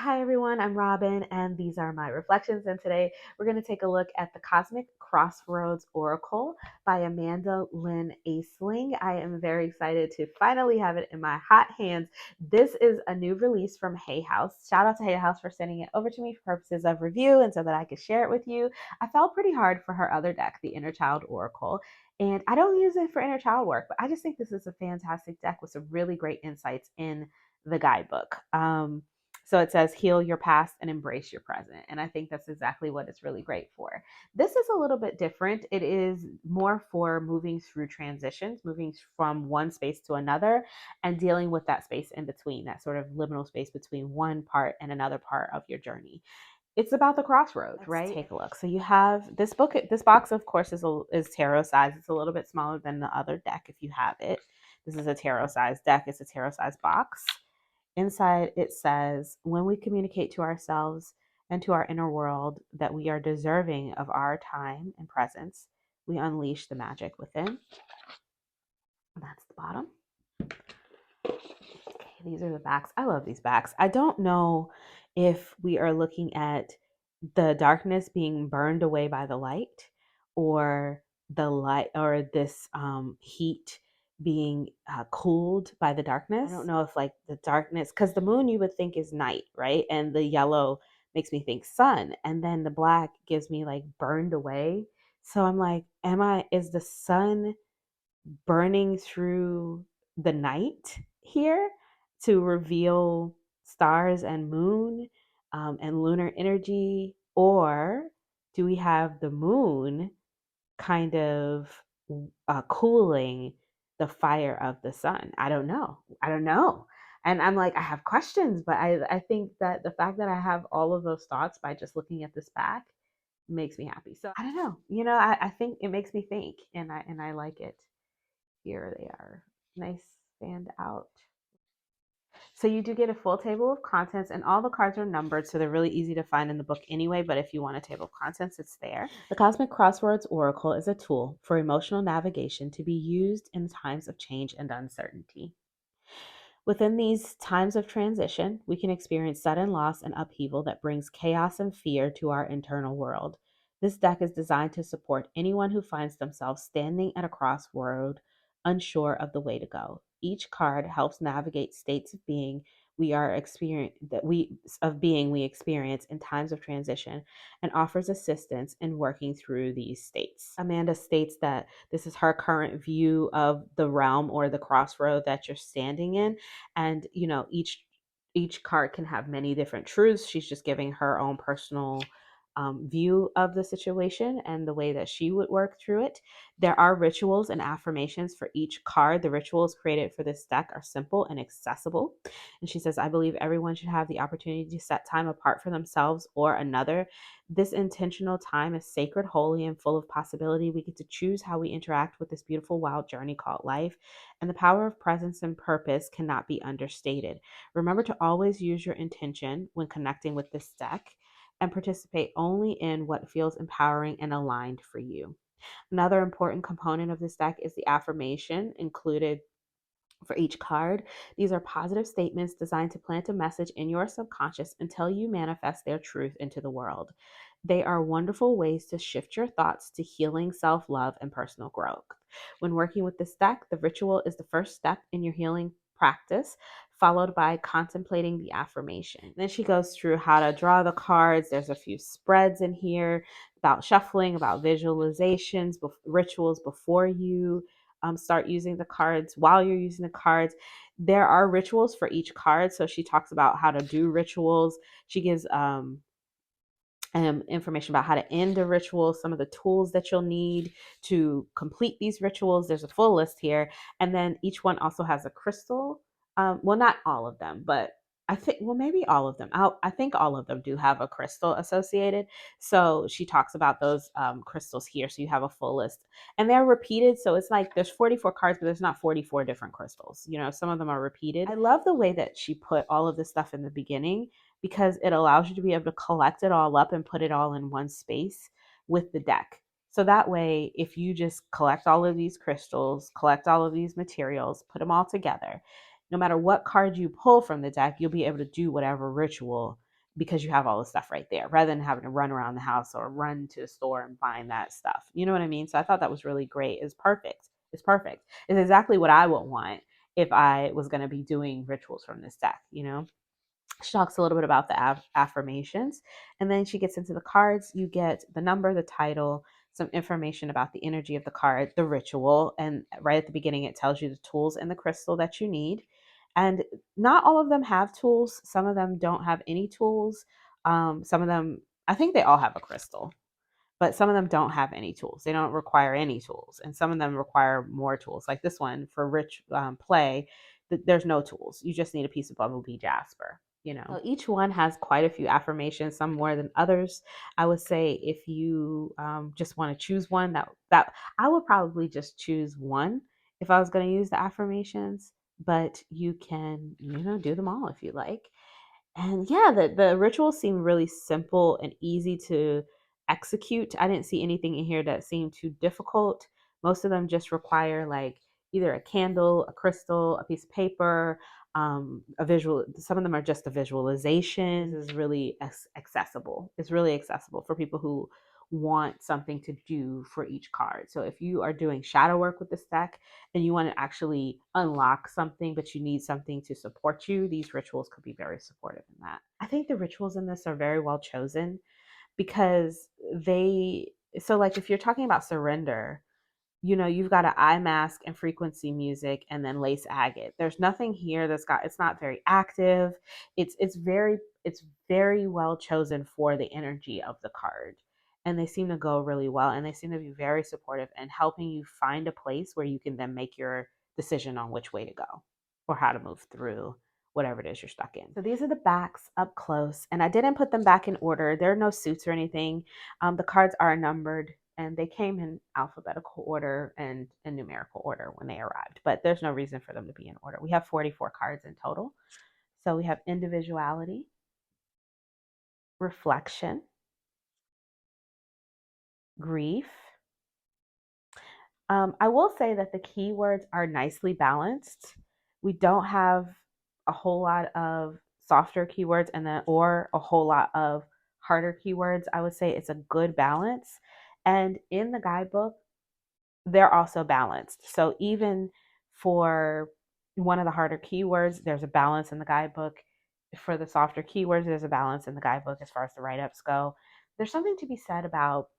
Hi everyone, I'm Robin and these are my reflections, and today we're going to take a look at the Cosmic Crossroads Oracle by Amanda Lynn Aisling. I am very excited to finally have it in my hot hands. This is a new release from Hay House. Shout out to Hay House for sending it over to me for purposes of review and so that I could share it with you. I fell pretty hard for her other deck, the Inner Child Oracle. And I don't use it for inner child work, but I just think this is a fantastic deck with some really great insights in the guidebook. So it says heal your past and embrace your present. And I think that's exactly what it's really great for. This is a little bit different. It is more for moving through transitions, moving from one space to another and dealing with that space in between, that sort of liminal space between one part and another part of your journey. It's about the crossroads, right? Take a look. So you have this book. This box, of course, is tarot size. It's a little bit smaller than the other deck if you have it. This is a tarot size deck. It's a tarot size box. Inside it says, when we communicate to ourselves and to our inner world that we are deserving of our time and presence, we unleash the magic within. That's the bottom. Okay, these are the backs. I love these backs. I don't know if we are looking at the darkness being burned away by the light, or the light, or this heat being cooled by the darkness. I don't know if like the darkness, because the moon you would think is night, right? And the yellow makes me think sun, and then the black gives me like burned away. So I'm like, is the sun burning through the night here to reveal stars and moon, and lunar energy? Or do we have the moon kind of cooling the fire of the sun? I don't know. I don't know. And I'm like, I have questions, but I think that the fact that I have all of those thoughts by just looking at this back makes me happy. So I don't know. I think it makes me think, and I like it. Here they are. Nice stand out. So you do get a full table of contents, and all the cards are numbered, so they're really easy to find in the book anyway, but if you want a table of contents, it's there. The Cosmic Crossroads Oracle is a tool for emotional navigation to be used in times of change and uncertainty. Within these times of transition, we can experience sudden loss and upheaval that brings chaos and fear to our internal world. This deck is designed to support anyone who finds themselves standing at a crossroad, unsure of the way to go. Each card helps navigate states of being we experience in times of transition, and offers assistance in working through these states. Amanda states that this is her current view of the realm or the crossroad that you're standing in, and each card can have many different truths. She's just giving her own personal view of the situation and the way that she would work through it. There are rituals and affirmations for each card. The rituals created for this deck are simple and accessible. And she says, I believe everyone should have the opportunity to set time apart for themselves or another. This intentional time is sacred, holy, and full of possibility. We get to choose how we interact with this beautiful, wild journey called life. And the power of presence and purpose cannot be understated. Remember to always use your intention when connecting with this deck, and participate only in what feels empowering and aligned for you. Another important component of this deck is the affirmation included for each card. These are positive statements designed to plant a message in your subconscious until you manifest their truth into the world. They are wonderful ways to shift your thoughts to healing, self-love, and personal growth. When working with this deck, the ritual is the first step in your healing practice, followed by contemplating the affirmation. Then she goes through how to draw the cards. There's a few spreads in here about shuffling, about visualizations, rituals before you start using the cards, while you're using the cards. There are rituals for each card. So she talks about how to do rituals. She gives information about how to end a ritual, some of the tools that you'll need to complete these rituals. There's a full list here. And then each one also has a crystal. Well, not all of them, but I think, well, maybe all of them. I think all of them do have a crystal associated. So she talks about those crystals here. So you have a full list, and they're repeated. So it's like there's 44 cards, but there's not 44 different crystals. Some of them are repeated. I love the way that she put all of this stuff in the beginning, because it allows you to be able to collect it all up and put it all in one space with the deck. So that way, if you just collect all of these crystals, collect all of these materials, put them all together, no matter what card you pull from the deck, you'll be able to do whatever ritual because you have all the stuff right there rather than having to run around the house or run to the store and find that stuff. You know what I mean? So I thought that was really great. It's perfect. It's perfect. It's exactly what I would want if I was going to be doing rituals from this deck, you know? She talks a little bit about the affirmations, and then she gets into the cards. You get the number, the title, some information about the energy of the card, the ritual, and right at the beginning it tells you the tools and the crystal that you need. And not all of them have tools. Some of them don't have any tools. Some of them, I think they all have a crystal, but some of them don't have any tools. They don't require any tools, and some of them require more tools. Like this one for rich play, there's no tools. You just need a piece of bumblebee jasper. You know, so each one has quite a few affirmations, some more than others. I would say if you just want to choose one, that I would probably just choose one if I was going to use the affirmations. But you can, do them all if you like. And yeah, the rituals seem really simple and easy to execute. I didn't see anything in here that seemed too difficult. Most of them just require like either a candle, a crystal, a piece of paper, a visual. Some of them are just a visualization. This is really accessible. It's really accessible for people who want something to do for each card. So if you are doing shadow work with this deck and you want to actually unlock something, but you need something to support you, these rituals could be very supportive in that. I think the rituals in this are very well chosen because so like if you're talking about surrender, you've got an eye mask and frequency music and then lace agate. There's nothing here it's not very active. It's very well chosen for the energy of the card. And they seem to go really well, and they seem to be very supportive and helping you find a place where you can then make your decision on which way to go or how to move through whatever it is you're stuck in. So these are the backs up close, and I didn't put them back in order. There are no suits or anything. The cards are numbered, and they came in alphabetical order and in numerical order when they arrived, but there's no reason for them to be in order. We have 44 cards in total. So we have individuality, reflection, grief. I will say that the keywords are nicely balanced. We don't have a whole lot of softer keywords or a whole lot of harder keywords. I would say it's a good balance. And in the guidebook, they're also balanced. So even for one of the harder keywords, there's a balance in the guidebook. For the softer keywords, there's a balance in the guidebook as far as the write-ups go. There's something to be said about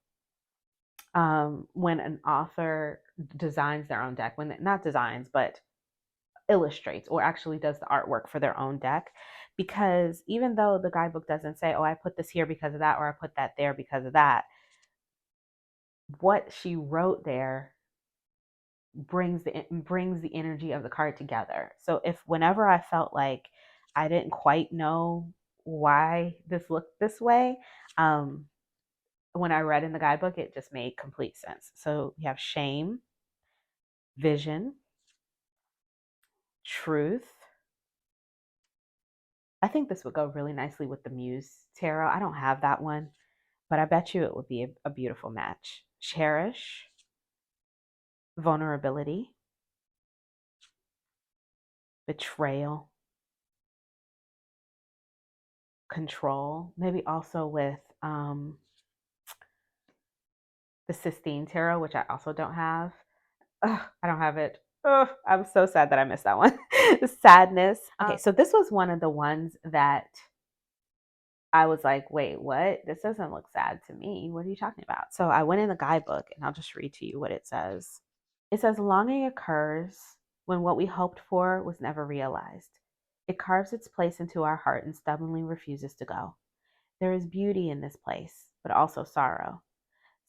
when an author designs their own deck, when not designs, but illustrates or actually does the artwork for their own deck. Because even though the guidebook doesn't say, oh, I put this here because of that, or I put that there because of that, what she wrote there brings the energy of the card together. So if whenever I felt like I didn't quite know why this looked this way, when I read in the guidebook, it just made complete sense. So you have shame, vision, truth. I think this would go really nicely with the Muse Tarot. I don't have that one, but I bet you it would be a beautiful match. Cherish, vulnerability, betrayal, control. Maybe also with the Sistine Tarot, which I also don't have. Ugh, I don't have it. Oh, I'm so sad that I missed that one. Sadness. Okay, so this was one of the ones that I was like, wait, what? This doesn't look sad to me. What are you talking about? So I went in the guidebook and I'll just read to you what it says. It says, longing occurs when what we hoped for was never realized. It carves its place into our heart and stubbornly refuses to go. There is beauty in this place, but also sorrow.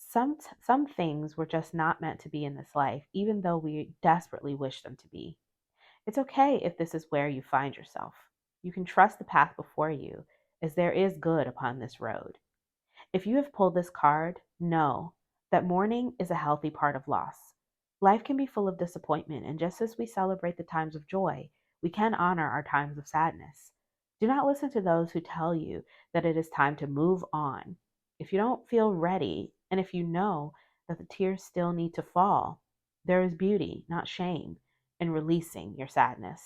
Some things were just not meant to be in this life, even though we desperately wish them to be. It's okay if this is where you find yourself. You can trust the path before you, as there is good upon this road. If you have pulled this card, know that mourning is a healthy part of loss. Life can be full of disappointment, and just as we celebrate the times of joy, we can honor our times of sadness. Do not listen to those who tell you that it is time to move on. If you don't feel ready, and if you know that the tears still need to fall, there is beauty, not shame, in releasing your sadness.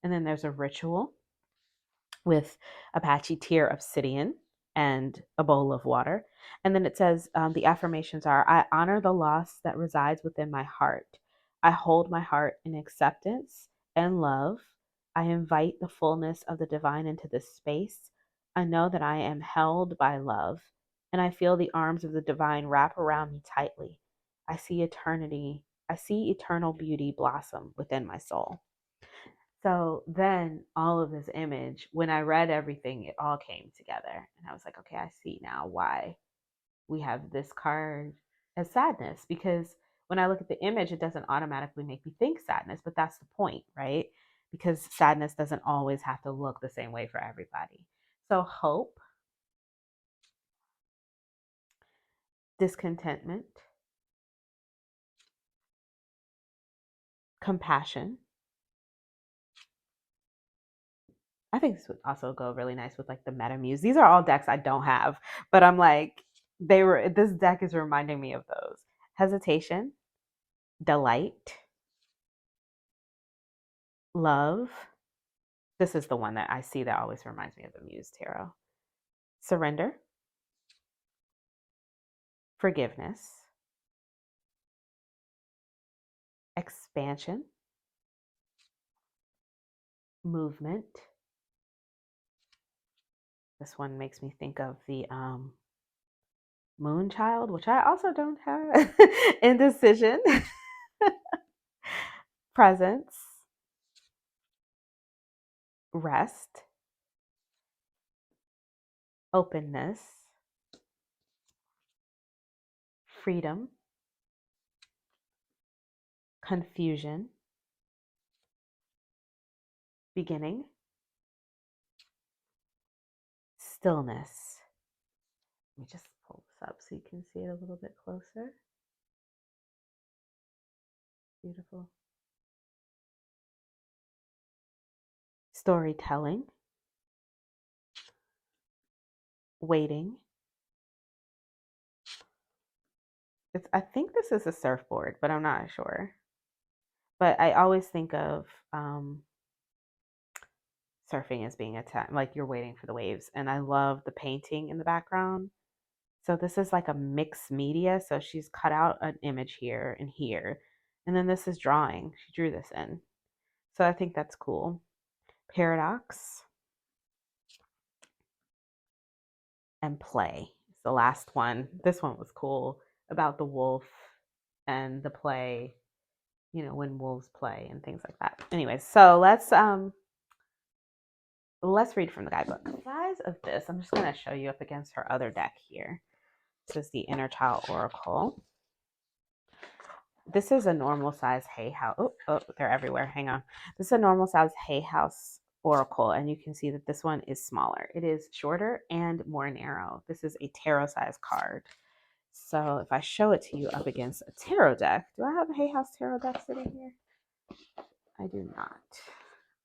And then there's a ritual. with Apache tear obsidian and a bowl of water. And then it says the affirmations are: I honor the loss that resides within my heart. I hold my heart in acceptance and love. I invite the fullness of the divine into this space. I know that I am held by love, and I feel the arms of the divine wrap around me tightly. I see eternity. I see eternal beauty blossom within my soul. So then all of this image, when I read everything, it all came together. And I was like, okay, I see now why we have this card as sadness. Because when I look at the image, it doesn't automatically make me think sadness, but that's the point, right? Because sadness doesn't always have to look the same way for everybody. So hope, discontentment, compassion. I think this would also go really nice with like the Meta Muse. These are all decks I don't have, but I'm like, this deck is reminding me of those. Hesitation, delight, love. This is the one that I see that always reminds me of the Muse Tarot. Surrender, forgiveness, expansion, movement. This one makes me think of the Moon Child, which I also don't have. Indecision, presence, rest, openness, freedom, confusion, beginning, stillness. Let me just pull this up so you can see it a little bit closer. Beautiful. Storytelling, waiting. I think this is a surfboard, but I'm not sure. But I always think of surfing as being a time, like you're waiting for the waves. And I love the painting in the background. So this is like a mixed media. So she's cut out an image here and here. And then this is drawing. She drew this in. So I think that's cool. Paradox and play. It's the last one. This one was cool about the wolf and the play, when wolves play and things like that. Anyways, so let's read from the guidebook. The size of this, I'm just going to show you up against her other deck here. This is the Inner Child Oracle. This is a normal size hay house. Oh, they're everywhere. Hang on. This is a normal size hay house oracle, and you can see that this one is smaller. It is shorter and more narrow. This is a tarot size card. So if I show it to you up against a tarot deck, do I have a hay house tarot deck sitting here? I do not.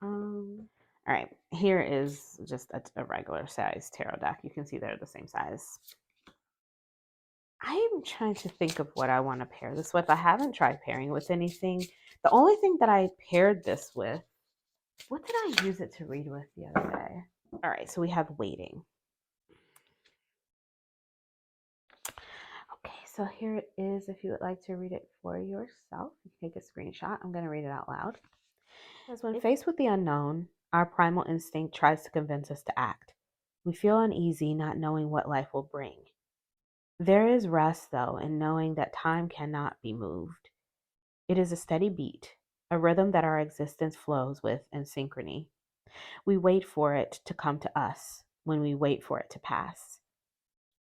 All right, here is just a regular size tarot deck. You can see they're the same size. I'm trying to think of what I want to pair this with. I haven't tried pairing with anything. The only thing that I paired this with, what did I use it to read with the other day? All right, so we have waiting. Okay, so here it is. If you would like to read it for yourself, you can take a screenshot. I'm going to read it out loud. Because when faced with the unknown, our primal instinct tries to convince us to act. We feel uneasy not knowing what life will bring. There is rest, though, in knowing that time cannot be moved. It is a steady beat, a rhythm that our existence flows with in synchrony. We wait for it to come to us when we wait for it to pass.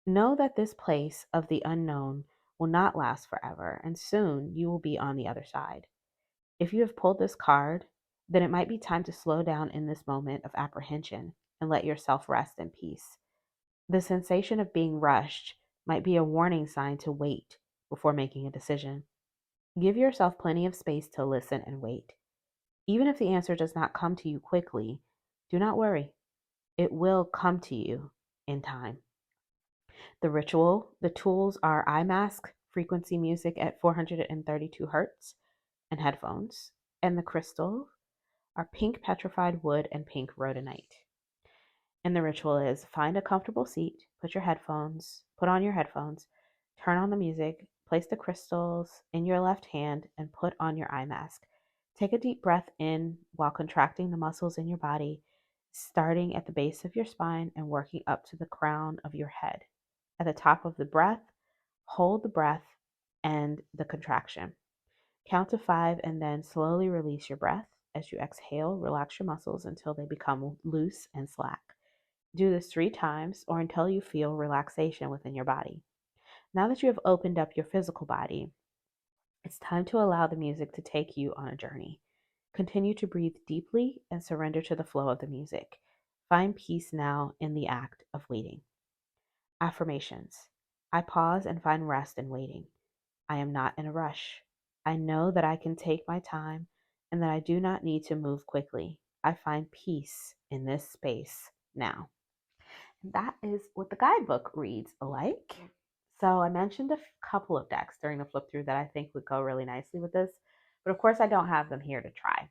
Know that this place of the unknown will not last forever, and soon you will be on the other side. If you have pulled this card, then it might be time to slow down in this moment of apprehension and let yourself rest in peace. The sensation of being rushed might be a warning sign to wait before making a decision. Give yourself plenty of space to listen and wait. Even if the answer does not come to you quickly, do not worry. It will come to you in time. The ritual, the tools are eye mask, frequency music at 432 hertz, and headphones. And the crystal are pink petrified wood and pink rhodonite. And the ritual is find a comfortable seat, put on your headphones, turn on the music, place the crystals in your left hand, and put on your eye mask. Take a deep breath in while contracting the muscles in your body, starting at the base of your spine and working up to the crown of your head. At the top of the breath, hold the breath and the contraction. Count to 5 and then slowly release your breath. As you exhale, relax your muscles until they become loose and slack. Do this 3 times or until you feel relaxation within your body. Now that you have opened up your physical body, it's time to allow the music to take you on a journey. Continue to breathe deeply and surrender to the flow of the music. Find peace now in the act of waiting. Affirmations. I pause and find rest in waiting. I am not in a rush. I know that I can take my time and that I do not need to move quickly. I find peace in this space now. And that is what the guidebook reads like. So I mentioned a couple of decks during the flip through that I think would go really nicely with this, but of course I don't have them here to try.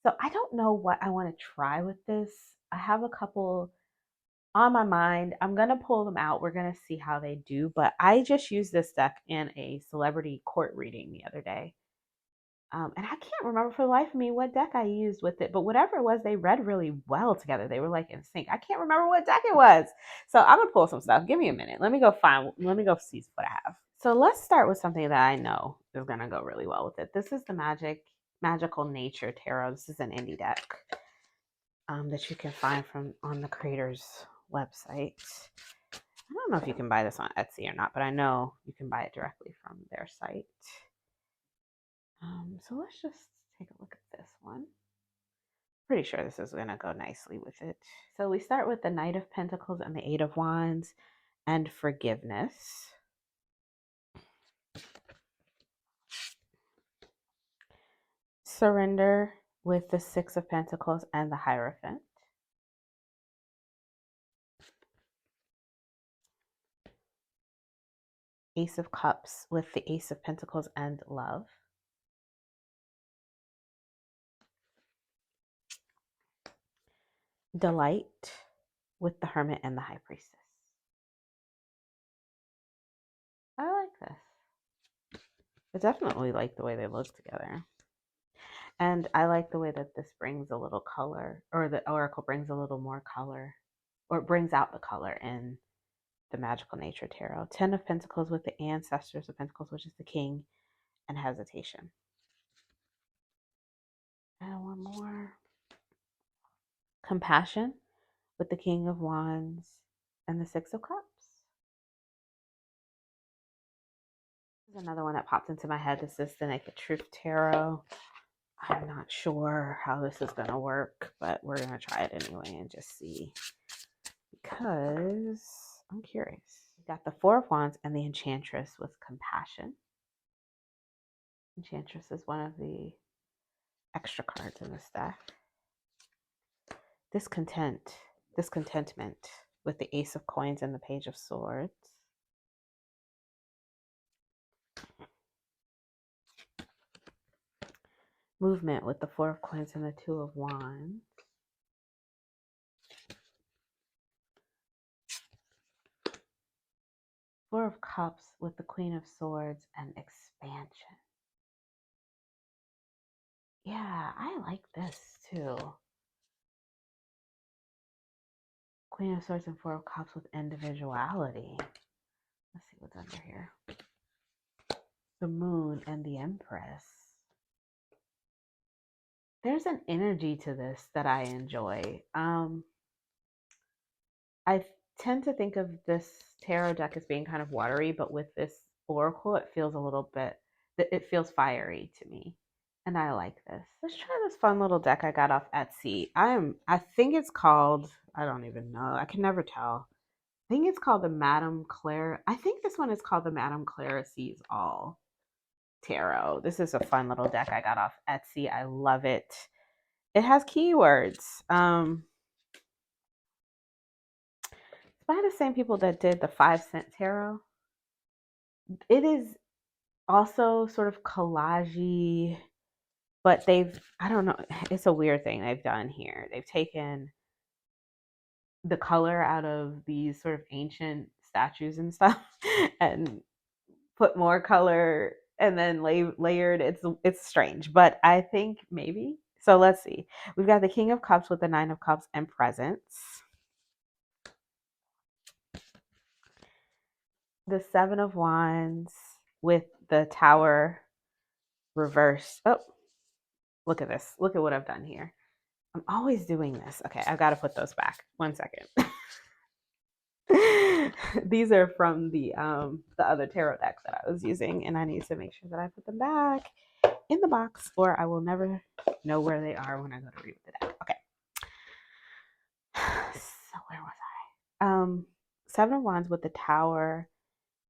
So I don't know what I want to try with this. I have a couple on my mind. I'm going to pull them out. We're going to see how they do, but I just used this deck in a celebrity court reading the other day. And I can't remember for the life of me what deck I used with it, but whatever it was, they read really well together. They were like in sync. I can't remember what deck it was. So I'm going to pull some stuff. Give me a minute. Let me go see what I have. So let's start with something that I know is going to go really well with it. This is the Magical Nature Tarot. This is an indie deck that you can find on the creator's website. I don't know if you can buy this on Etsy or not, but I know you can buy it directly from their site. So let's just take a look at this one. Pretty sure this is going to go nicely with it. So we start with the Knight of Pentacles and the Eight of Wands and forgiveness. Surrender with the Six of Pentacles and the Hierophant. Ace of Cups with the Ace of Pentacles and love. Delight with the Hermit and the High Priestess. I like this. I definitely like the way they look together. And I like the way that this brings a little color, or the Oracle brings a little more color, or it brings out the color in the Magical Nature Tarot. 10 of Pentacles with the Ancestors of Pentacles, which is the King, and Hesitation. And one more. Compassion with the King of Wands and the Six of Cups. This is another one that popped into my head. This is the Naked Truth Tarot. I'm not sure how this is going to work, but we're going to try it anyway and just see, because I'm curious. We got the Four of Wands and the Enchantress with Compassion. Enchantress is one of the extra cards in this deck. Discontentment with the Ace of Coins and the Page of Swords. Movement with the Four of Coins and the Two of Wands. Four of Cups with the Queen of Swords and expansion. Yeah, I like this too. Queen of Swords and Four of Cups with individuality. Let's see what's under here. The Moon and the Empress. There's an energy to this that I enjoy. I tend to think of this tarot deck as being kind of watery, but with this oracle, it feels it feels fiery to me. And I like this. Let's try this fun little deck I got off Etsy. I think it's called, I don't even know. I can never tell. I think it's called the Madame Claire. I think this one is called the Madame Clara Sees All Tarot. This is a fun little deck I got off Etsy. I love it. It has keywords. It's by the same people that did the 5-cent tarot. It is also sort of collagey, but I don't know, it's a weird thing they've done here. They've taken the color out of these sort of ancient statues and stuff and put more color and then layered. It's strange, but I think maybe. So let's see. We've got the King of Cups with the Nine of Cups and presents. The Seven of Wands with the Tower reversed. Oh, look at this. Look at what I've done here. I'm always doing this. Okay, I've got to put those back. 1 second. These are from the other tarot decks that I was using, and I need to make sure that I put them back in the box, or I will never know where they are when I go to read the deck. Okay. So where was I? Seven of Wands with the Tower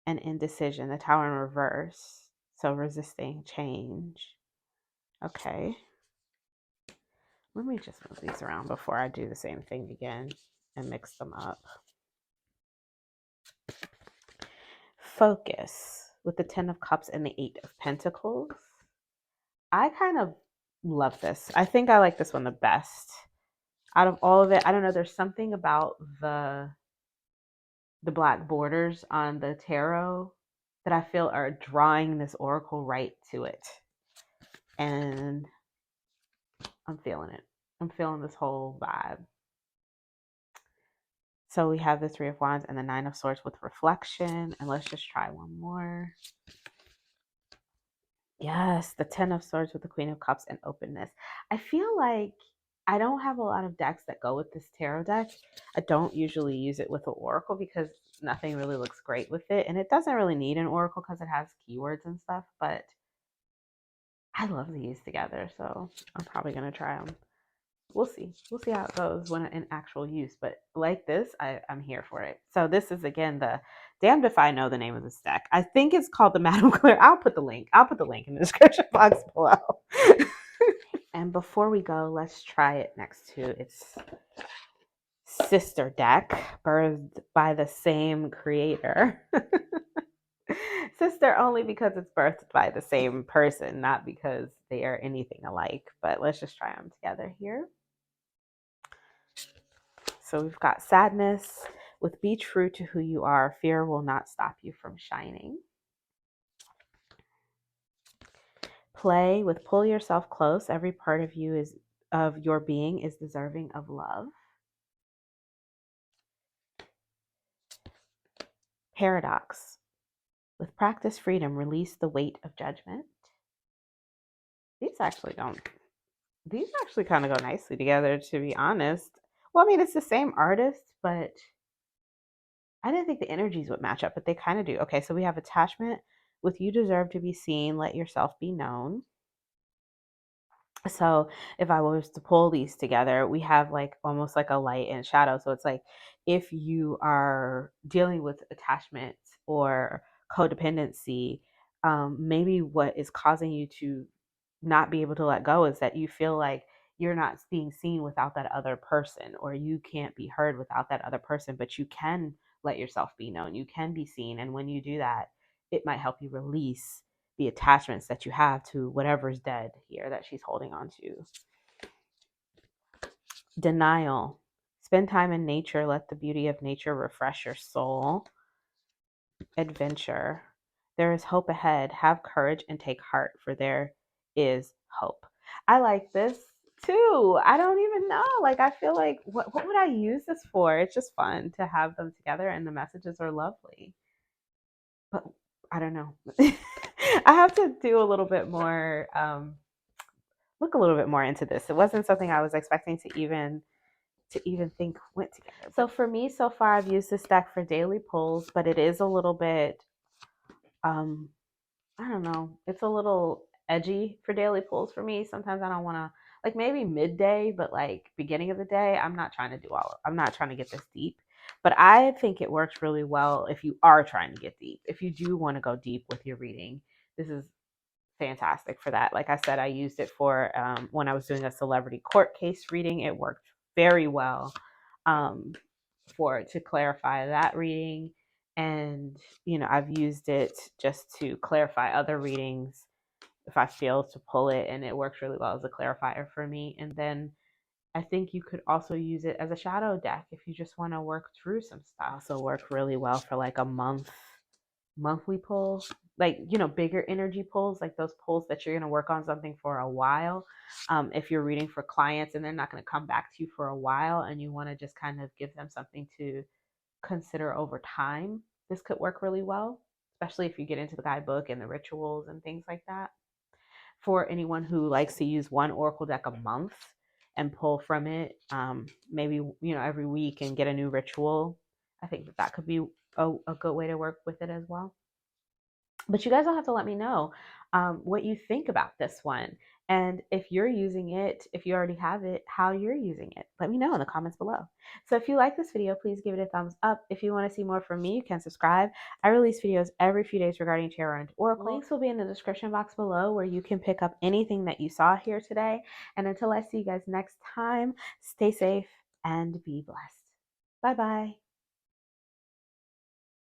and indecision. The Tower in reverse. So resisting change. Okay. Let me just move these around before I do the same thing again and mix them up. Focus with the Ten of Cups and the Eight of Pentacles. I kind of love this. I think I like this one the best. Out of all of it, I don't know, there's something about the black borders on the tarot that I feel are drawing this oracle right to it. And I'm feeling it. I'm feeling this whole vibe. So we have the Three of Wands and the Nine of Swords with reflection. And let's just try one more. Yes, the Ten of Swords with the Queen of Cups and openness. I feel like I don't have a lot of decks that go with this tarot deck. I don't usually use it with an oracle because nothing really looks great with it. And it doesn't really need an oracle because it has keywords and stuff. But I love these together. So I'm probably going to try them. We'll see. We'll see how it goes when in actual use. But like this, I'm here for it. So this is, again, the damned if I know the name of this deck. I think it's called the Madame Claire. I'll put the link in the description box below. And before we go, let's try it next to its sister deck, birthed by the same creator. Sister only because it's birthed by the same person, not because they are anything alike. But let's just try them together here. So we've got sadness with be true to who you are. Fear will not stop you from shining. Play with pull yourself close. Every part of you of your being is deserving of love. Paradox. With practice freedom, release the weight of judgment. These actually kind of go nicely together, to be honest. Well, I mean, it's the same artist, but I didn't think the energies would match up, but they kind of do. Okay, so we have attachment with you deserve to be seen, let yourself be known. So if I was to pull these together, we have like almost like a light and shadow. So it's like if you are dealing with attachment or codependency, maybe what is causing you to not be able to let go is that you feel like you're not being seen without that other person, or you can't be heard without that other person, but you can let yourself be known. You can be seen. And when you do that, it might help you release the attachments that you have to whatever's dead here that she's holding on to. Denial. Spend time in nature. Let the beauty of nature refresh your soul. Adventure. There is hope ahead. Have courage and take heart, for there is hope. I like this too. I don't even know. Like, I feel like, what would I use this for? It's just fun to have them together, and the messages are lovely. But I don't know. I have to do a little bit more, look a little bit more into this. It wasn't something I was expecting to even think went together. So for me, so far, I've used this deck for daily pulls, but it is a little bit, I don't know, it's a little edgy for daily pulls for me. Sometimes I don't want to, like maybe midday, but like beginning of the day, I'm not trying to get this deep. But I think it works really well if you are trying to get deep. If you do want to go deep with your reading, this is fantastic for that. Like I said, I used it for when I was doing a celebrity court case reading. It worked very well to clarify that reading. And, I've used it just to clarify other readings if I feel to pull it, and it works really well as a clarifier for me. And then I think you could also use it as a shadow deck if you just want to work through some stuff. Also work really well for like a monthly pull, like, you know, bigger energy pulls, like those pulls that you're going to work on something for a while. If you're reading for clients and they're not going to come back to you for a while and you want to just kind of give them something to consider over time, this could work really well, especially if you get into the guidebook and the rituals and things like that. For anyone who likes to use one oracle deck a month and pull from it, maybe, you know, every week and get a new ritual, I think that could be a good way to work with it as well. But you guys will have to let me know what you think about this one. And if you're using it, if you already have it, how you're using it. Let me know in the comments below. So if you like this video, please give it a thumbs up. If you want to see more from me, you can subscribe. I release videos every few days regarding tarot and oracle. Links will be in the description box below where you can pick up anything that you saw here today. And until I see you guys next time, stay safe and be blessed. Bye-bye.